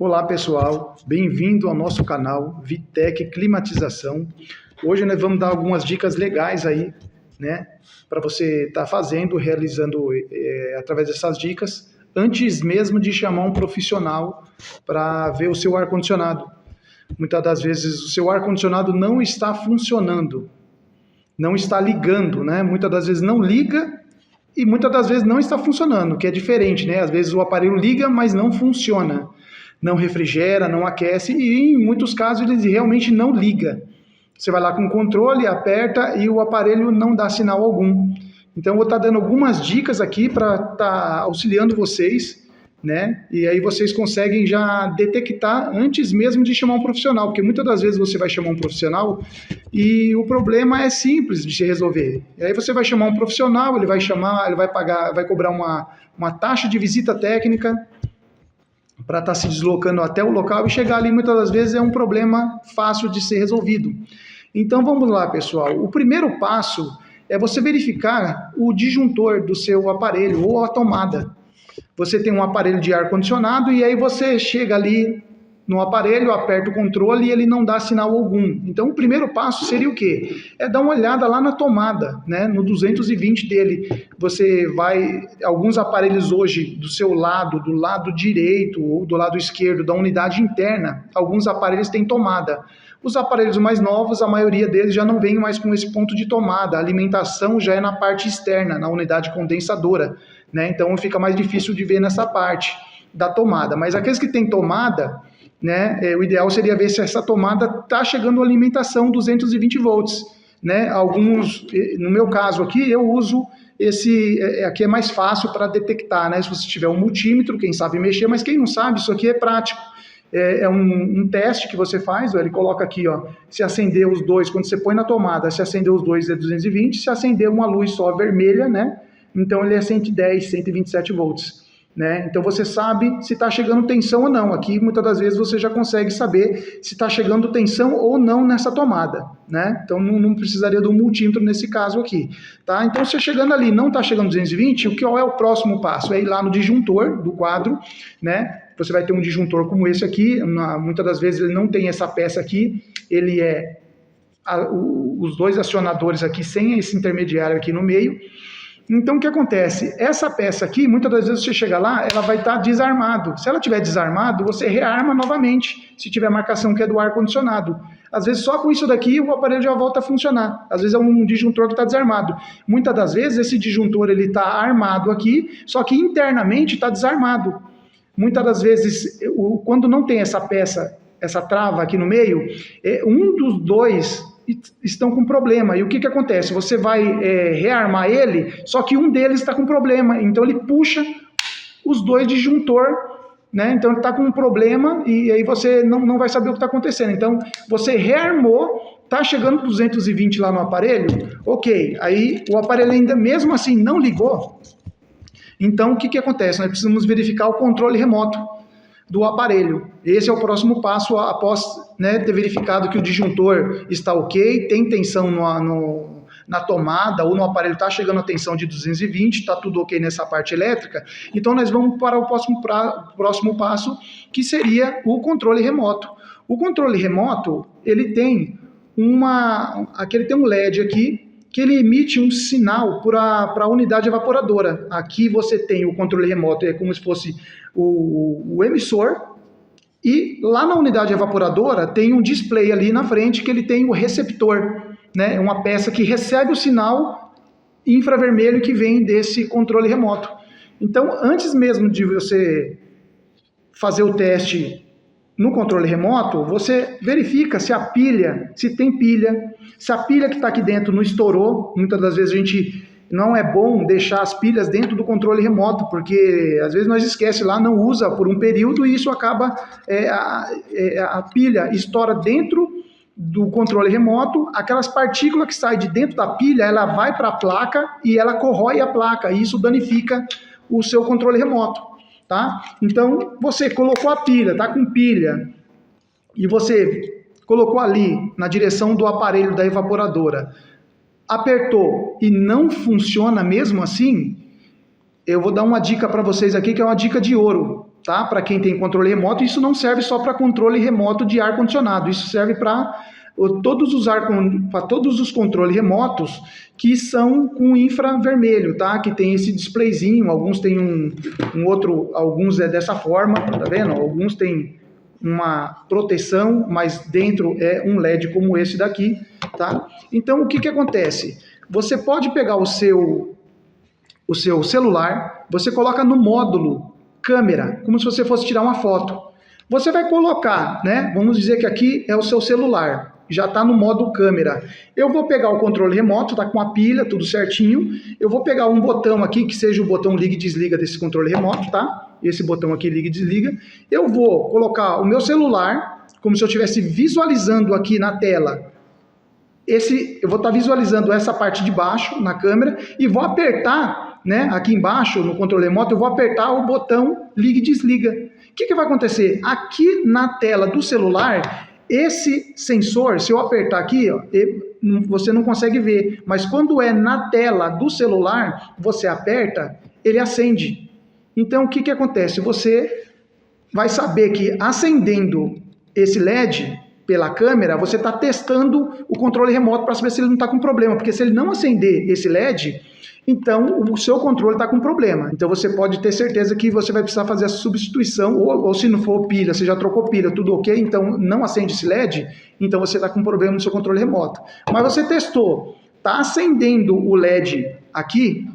Olá pessoal, bem-vindo ao nosso canal Vitec Climatização. Hoje nós vamos dar algumas dicas legais aí, né, para você estar realizando através dessas dicas, antes mesmo de chamar um profissional para ver o seu ar-condicionado. Muitas das vezes o seu ar-condicionado não está funcionando, não está ligando, né? Muitas das vezes não liga e muitas das vezes não está funcionando, que é diferente, né? Às vezes o aparelho liga, mas não funciona. Não refrigera, não aquece e em muitos casos ele realmente não liga. Você vai lá com o controle, aperta e o aparelho não dá sinal algum. Então eu vou estar dando algumas dicas aqui para estar auxiliando vocês, né? E aí vocês conseguem já detectar antes mesmo de chamar um profissional, porque muitas das vezes você vai chamar um profissional e o problema é simples de se resolver. E aí você vai chamar um profissional, ele vai pagar, vai cobrar uma taxa de visita técnica para estar se deslocando até o local e chegar ali muitas das vezes é um problema fácil de ser resolvido. Então vamos lá, pessoal. O primeiro passo é você verificar o disjuntor do seu aparelho ou a tomada. Você tem um aparelho de ar-condicionado e aí você chega ali no aparelho, aperta o controle e ele não dá sinal algum. Então o primeiro passo seria o quê? É dar uma olhada lá na tomada, né? No 220 dele. Você vai, alguns aparelhos hoje do seu lado, do lado direito ou do lado esquerdo da unidade interna, alguns aparelhos têm tomada. Os aparelhos mais novos, a maioria deles já não vem mais com esse ponto de tomada. A alimentação já é na parte externa, na unidade condensadora, né? Então fica mais difícil de ver nessa parte da tomada. Mas aqueles que têm tomada, né, o ideal seria ver se essa tomada está chegando a alimentação 220 volts. Né? Alguns, no meu caso aqui, eu uso esse, aqui é mais fácil para detectar, né? Se você tiver um multímetro, quem sabe mexer, mas quem não sabe, isso aqui é prático. É um teste que você faz, ele coloca aqui, ó, se acender os dois, quando você põe na tomada, se acender os dois é 220, se acender uma luz só vermelha, né? Então ele é 110, 127 volts. Né? Então você sabe se está chegando tensão ou não. Aqui muitas das vezes você já consegue saber se está chegando tensão ou não nessa tomada, né? Então não precisaria do multímetro nesse caso aqui, tá? Então se chegando ali não está chegando 220, qual é o próximo passo? É ir lá no disjuntor do quadro, né? Você vai ter um disjuntor como esse aqui, muitas das vezes ele não tem essa peça aqui, ele é os dois acionadores aqui sem esse intermediário aqui no meio. Então, o que acontece? Essa peça aqui, muitas das vezes você chega lá, ela vai estar desarmado. Se ela estiver desarmado, você rearma novamente, se tiver marcação que é do ar-condicionado. Às vezes, só com isso daqui, o aparelho já volta a funcionar. Às vezes, é um disjuntor que está desarmado. Muitas das vezes, esse disjuntor está armado aqui, só que internamente está desarmado. Muitas das vezes, quando não tem essa peça, essa trava aqui no meio, um dos dois estão com problema. E o que acontece? Você vai rearmar ele, só que um deles está com problema. Então ele puxa os dois disjuntor, né? Então ele está com um problema e aí você não vai saber o que está acontecendo. Então você rearmou, está chegando 220 lá no aparelho, ok. Aí o aparelho ainda mesmo assim não ligou. Então o que acontece? Nós precisamos verificar o controle remoto do aparelho. Esse é o próximo passo após, né, ter verificado que o disjuntor está ok, tem tensão na tomada ou no aparelho está chegando a tensão de 220, está tudo ok nessa parte elétrica. Então nós vamos para o próximo passo, que seria o controle remoto. O controle remoto, ele tem tem um LED aqui, que ele emite um sinal para a unidade evaporadora. Aqui você tem o controle remoto, é como se fosse o emissor, e lá na unidade evaporadora tem um display ali na frente que ele tem o receptor, né? É uma peça que recebe o sinal infravermelho que vem desse controle remoto. Então, antes mesmo de você fazer o teste no controle remoto, você verifica se a pilha, se tem pilha, se a pilha que está aqui dentro não estourou. Muitas das vezes a gente não é bom deixar as pilhas dentro do controle remoto, porque às vezes nós esquece lá, não usa por um período e isso acaba, a pilha estoura dentro do controle remoto, aquelas partículas que saem de dentro da pilha, ela vai para a placa e ela corrói a placa, e isso danifica o seu controle remoto. Tá? Então, você colocou a pilha, está com pilha, e você colocou ali na direção do aparelho da evaporadora, apertou e não funciona mesmo assim, eu vou dar uma dica para vocês aqui, que é uma dica de ouro. tá? Para quem tem controle remoto, isso não serve só para controle remoto de ar-condicionado, isso serve para todos os controles remotos que são com infravermelho, tá? Que tem esse displayzinho, alguns tem um outro, alguns é dessa forma, tá vendo? Alguns tem uma proteção, mas dentro é um LED como esse daqui, tá? Então, o que acontece? Você pode pegar o seu celular, você coloca no módulo câmera, como se você fosse tirar uma foto. Você vai colocar, né? Vamos dizer que aqui é o seu celular, já está no modo câmera. Eu vou pegar o controle remoto, está com a pilha, tudo certinho. Eu vou pegar um botão aqui, que seja o botão liga e desliga desse controle remoto, tá? Esse botão aqui liga e desliga. Eu vou colocar o meu celular, como se eu estivesse visualizando aqui na tela. Eu vou estar visualizando essa parte de baixo na câmera e vou apertar, né? Aqui embaixo no controle remoto, eu vou apertar o botão liga e desliga. O que vai acontecer? Aqui na tela do celular, esse sensor, se eu apertar aqui, ó, você não consegue ver, mas quando é na tela do celular, você aperta, ele acende. Então, o que acontece? Você vai saber que acendendo esse LED pela câmera, você está testando o controle remoto para saber se ele não está com problema, porque se ele não acender esse LED, então o seu controle está com problema. Então você pode ter certeza que você vai precisar fazer a substituição, ou se não for pilha, você já trocou pilha, tudo ok, então não acende esse LED, então você está com problema no seu controle remoto. Mas você testou, está acendendo o LED aqui,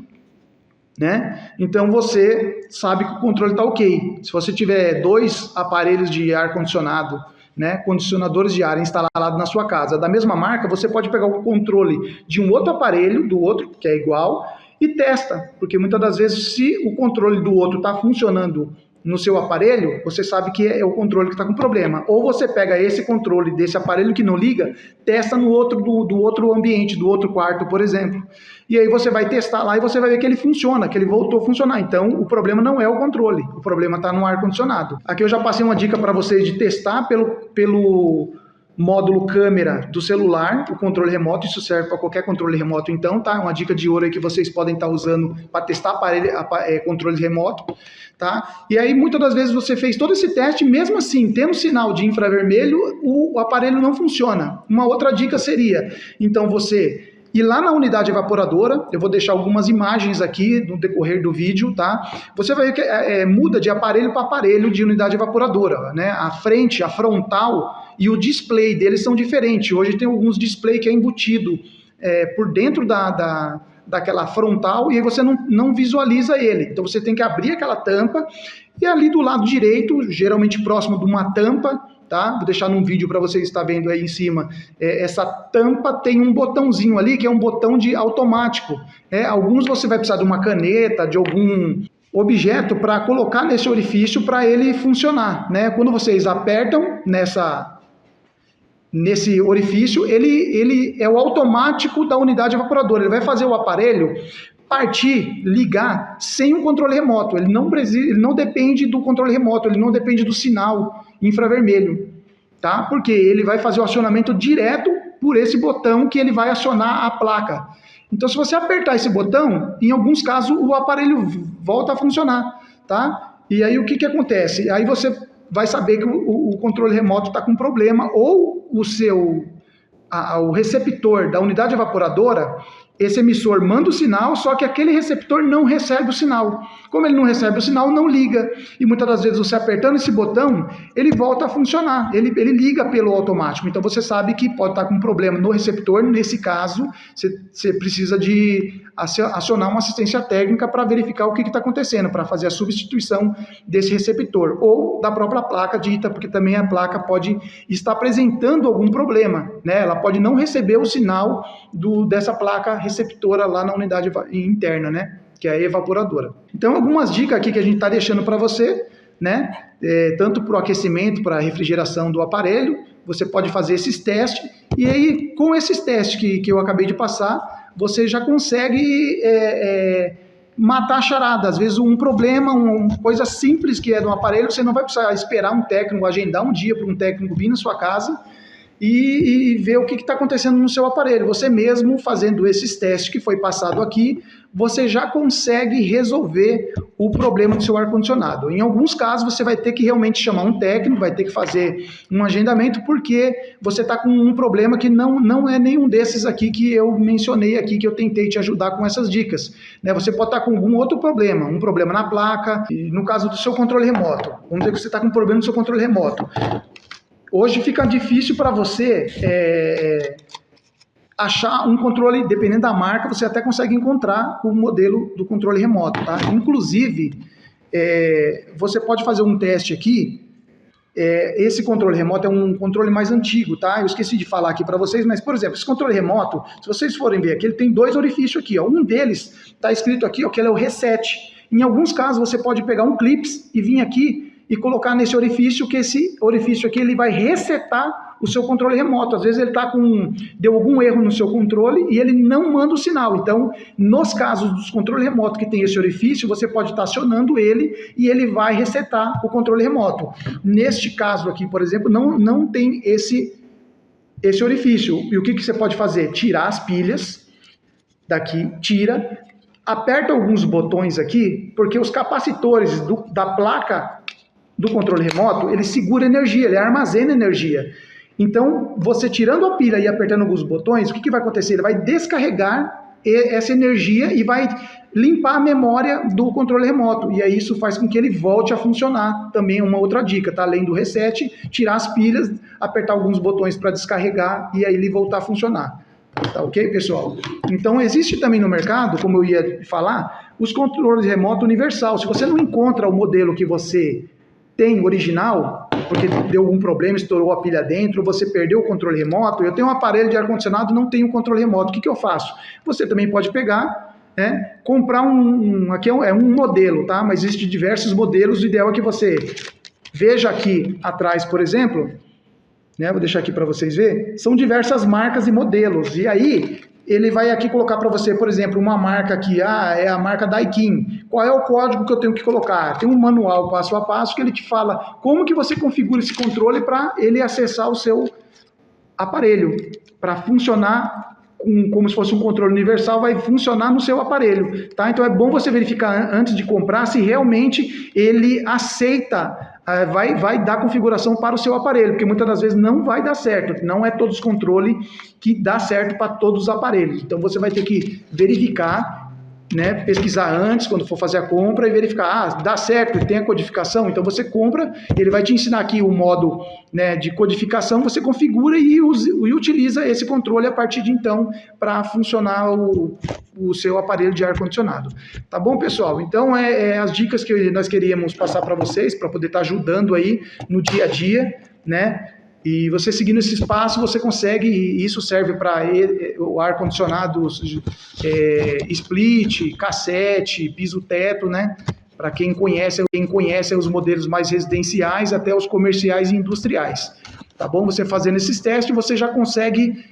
né? Então você sabe que o controle está ok. Se você tiver 2 aparelhos de ar-condicionado, né, condicionadores de ar instalados na sua casa, da mesma marca, você pode pegar o controle de um outro aparelho, do outro, que é igual, e testa, porque muitas das vezes, se o controle do outro está funcionando no seu aparelho, você sabe que é o controle que está com problema. Ou você pega esse controle desse aparelho que não liga, testa no outro do outro ambiente, do outro quarto, por exemplo. E aí você vai testar lá e você vai ver que ele funciona, que ele voltou a funcionar. Então, o problema não é o controle, o problema está no ar-condicionado. Aqui eu já passei uma dica para vocês de testar pelo módulo câmera do celular, o controle remoto, isso serve para qualquer controle remoto então, tá? Uma dica de ouro aí que vocês podem estar usando para testar controle remoto, tá? E aí muitas das vezes você fez todo esse teste, mesmo assim, tendo sinal de infravermelho, o aparelho não funciona. Uma outra dica seria, então você ir lá na unidade evaporadora, eu vou deixar algumas imagens aqui no decorrer do vídeo, tá? Você vai ver que muda de aparelho para aparelho de unidade evaporadora, né? A frente, a frontal e o display deles são diferentes. Hoje tem alguns display que é embutido por dentro daquela frontal e aí você não visualiza ele. Então você tem que abrir aquela tampa e ali do lado direito, geralmente próximo de uma tampa, tá? Vou deixar num vídeo para vocês estar vendo aí em cima. Essa tampa tem um botãozinho ali que é um botão de automático. Alguns você vai precisar de uma caneta, de algum objeto para colocar nesse orifício para ele funcionar, né? Quando vocês apertam nesse orifício, ele é o automático da unidade evaporadora. Ele vai fazer o aparelho partir, ligar sem um controle remoto. Ele não depende do controle remoto, ele não depende do sinal infravermelho, tá? Porque ele vai fazer o acionamento direto por esse botão que ele vai acionar a placa. Então, se você apertar esse botão, em alguns casos o aparelho volta a funcionar, tá? E aí o que acontece? Aí você vai saber que o controle remoto está com problema, ou o receptor da unidade evaporadora, esse emissor manda o sinal, só que aquele receptor não recebe o sinal. Como ele não recebe o sinal, não liga. E muitas das vezes você apertando esse botão, ele volta a funcionar. Ele liga pelo automático. Então você sabe que pode estar com um problema no receptor. Nesse caso, você precisa de acionar uma assistência técnica para verificar o que está acontecendo, para fazer a substituição desse receptor. Ou da própria placa dita, porque também a placa pode estar apresentando algum problema, né? Ela pode não receber o sinal dessa placa receptora lá na unidade interna, né? Que é a evaporadora. Então, algumas dicas aqui que a gente está deixando para você, né? Tanto para o aquecimento, para a refrigeração do aparelho, você pode fazer esses testes, e aí, com esses testes que eu acabei de passar, você já consegue matar a charada. Às vezes um problema, uma coisa simples que é de um aparelho, você não vai precisar esperar um técnico, agendar um dia para um técnico vir na sua casa e ver o que está acontecendo no seu aparelho. Você mesmo fazendo esses testes que foi passado aqui, você já consegue resolver o problema do seu ar-condicionado. Em alguns casos você vai ter que realmente chamar um técnico, vai ter que fazer um agendamento, porque você está com um problema que não é nenhum desses aqui que eu mencionei aqui, que eu tentei te ajudar com essas dicas. Né? Você pode estar com algum outro problema, um problema na placa, e no caso do seu controle remoto. Vamos dizer que você está com um problema no seu controle remoto. Hoje fica difícil para você achar um controle, dependendo da marca, você até consegue encontrar o modelo do controle remoto, tá? Inclusive, você pode fazer um teste aqui. Esse controle remoto é um controle mais antigo, tá? Eu esqueci de falar aqui para vocês, mas, por exemplo, esse controle remoto, se vocês forem ver aqui, ele tem 2 orifícios aqui, ó. Um deles está escrito aqui, ó, que ele é o reset. Em alguns casos, você pode pegar um clips e vir aqui e colocar nesse orifício, que esse orifício aqui ele vai resetar o seu controle remoto. Às vezes ele deu algum erro no seu controle e ele não manda o sinal. Então, nos casos dos controles remotos que tem esse orifício, você pode estar acionando ele e ele vai resetar o controle remoto. Neste caso aqui, por exemplo, não tem esse orifício. E o que você pode fazer? Tirar as pilhas daqui, aperta alguns botões aqui, porque os capacitores da placa do controle remoto, ele segura energia, ele armazena energia. Então, você tirando a pilha e apertando alguns botões, o que vai acontecer? Ele vai descarregar essa energia e vai limpar a memória do controle remoto. E aí isso faz com que ele volte a funcionar. Também é uma outra dica, tá? Além do reset, tirar as pilhas, apertar alguns botões para descarregar e aí ele voltar a funcionar. Tá ok, pessoal? Então, existe também no mercado, como eu ia falar, os controles remoto universal. Se você não encontra o modelo que você tem original, porque deu algum problema, estourou a pilha dentro, você perdeu o controle remoto, eu tenho um aparelho de ar-condicionado, não tenho controle remoto, o que eu faço? Você também pode pegar, comprar aqui é um modelo, tá? Mas existem diversos modelos, o ideal é que você veja aqui atrás, por exemplo, vou deixar aqui para vocês verem, são diversas marcas e modelos, e aí ele vai aqui colocar para você, por exemplo, uma marca aqui, é a marca Daikin. Qual é o código que eu tenho que colocar? Tem um manual passo a passo que ele te fala como que você configura esse controle para ele acessar o seu aparelho, para funcionar como se fosse um controle universal, vai funcionar no seu aparelho, tá? Então é bom você verificar antes de comprar se realmente ele aceita, vai dar configuração para o seu aparelho, porque muitas das vezes não vai dar certo, não é todos os controles que dá certo para todos os aparelhos. Então você vai ter que verificar, pesquisar antes, quando for fazer a compra, e verificar, dá certo, tem a codificação, então você compra, ele vai te ensinar aqui o modo de codificação, você configura e utiliza esse controle a partir de então para funcionar o seu aparelho de ar-condicionado. Tá bom, pessoal? Então, as dicas que nós queríamos passar para vocês, para poder estar ajudando aí no dia a dia, E você seguindo esse espaço, você consegue, e isso serve para o ar-condicionado split, cassete, piso-teto, Para quem conhece os modelos mais residenciais até os comerciais e industriais. Tá bom? Você fazendo esses testes, você já consegue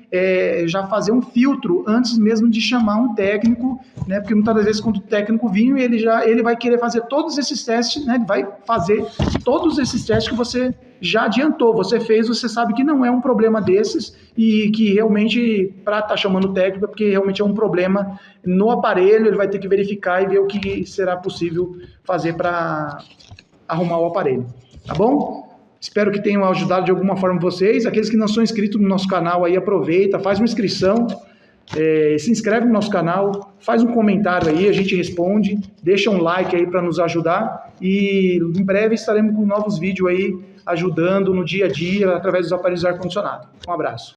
já fazer um filtro antes mesmo de chamar um técnico, Porque muitas das vezes quando o técnico vir, ele vai querer fazer todos esses testes, Vai fazer todos esses testes que você já adiantou, você fez, você sabe que não é um problema desses e que realmente, para estar chamando o técnico, é porque realmente é um problema no aparelho, ele vai ter que verificar e ver o que será possível fazer para arrumar o aparelho. Tá bom? Espero que tenham ajudado de alguma forma vocês. Aqueles que não são inscritos no nosso canal aí, aproveita, faz uma inscrição, se inscreve no nosso canal, faz um comentário aí, a gente responde, deixa um like aí para nos ajudar e em breve estaremos com novos vídeos aí ajudando no dia a dia através dos aparelhos de ar-condicionado. Um abraço.